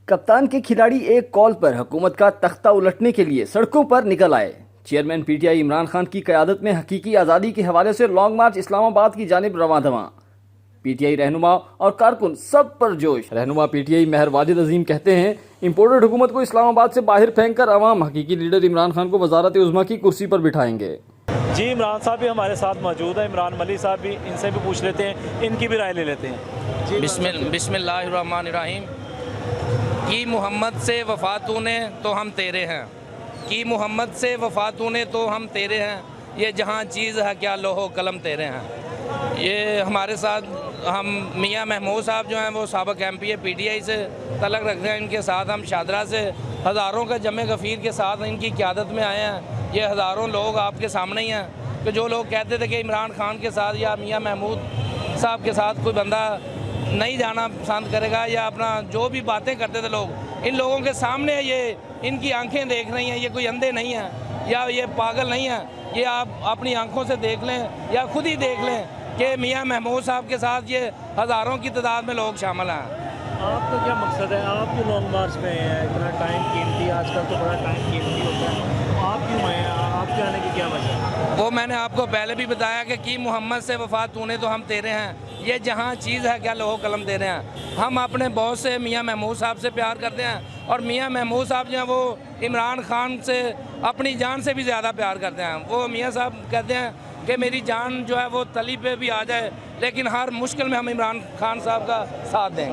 कप्तान के खिलाड़ी एक कॉल पर हुकूमत का तख्ता उलटने के लिए सड़कों पर निकल आए। चेयरमैन पीटीआई इमरान खान की क़यादत में हकीकी आज़ादी के हवाले से लॉन्ग मार्च इस्लामाबाद की जानिब रवां धवां। पीटीआई रहनुमा और कारकुन सब पर जोश। रहनुमा पीटीआई महर वाजिद अजीम कहते हैं, इम्पोर्टेड हुकूमत को इस्लामाबाद से बाहर फेंक कर अवाम हकीकी लीडर इमरान खान को वजारत उज़्मा की कुर्सी पर बिठाएंगे। जी, इमरान साहब भी हमारे साथ मौजूद है। इमरान मलिक साहब भी, इनसे भी पूछ लेते हैं, इनकी भी राय ले लेते हैं। बिस्मिल्लाहिर्रहमानिर्रहीम। कि मोहम्मद से वफ़ा तूने तो हम तेरे हैं, कि मोहम्मद से वफ़ा तूने तो हम तेरे हैं, ये जहाँ चीज़ है क्या लोहो कलम तेरे हैं। ये हमारे साथ हम मियाँ महमूद साहब जो हैं वो साबिक़ MP है, PTI से तल्लुक़ रखते हैं। इनके साथ हम शादरा से हज़ारों का जमे गफ़ीर के साथ इनकी क़यादत में आए हैं। ये हज़ारों लोग आपके सामने ही हैं कि जो लोग कहते थे कि इमरान खान के साथ या मियाँ महमूद साहब के साथ कोई बंदा नहीं जाना पसंद करेगा या अपना जो भी बातें करते थे लोग, इन लोगों के सामने ये इनकी आंखें देख रही हैं। ये कोई अंधे नहीं हैं या ये पागल नहीं हैं। ये आप अपनी आंखों से देख लें या खुद ही देख लें कि मियाँ महमूद साहब के साथ ये हज़ारों की तादाद में लोग शामिल हैं। आपका क्या मकसद है? आप जो लॉन्ग मार्च में हैं, इतना टाइम कीमती, आजकल तो बड़ा टाइम कीमती होता है, आप क्यों आए? आपके आने की क्या वजह है? वो मैंने आपको पहले भी बताया कि मोहम्मद से वफ़ा तूने तो हम तेरे हैं, ये जहाँ चीज़ है क्या लोहो कलम तेरे हैं। हम अपने बॉस से मियाँ महमूद साहब से प्यार करते हैं और मियाँ महमूद साहब जो हैं वो इमरान खान से अपनी जान से भी ज़्यादा प्यार करते हैं। वो मियाँ साहब कहते हैं कि मेरी जान जो है वो तली पे भी आ जाए, लेकिन हर मुश्किल में हम इमरान खान साहब का साथ देंगे।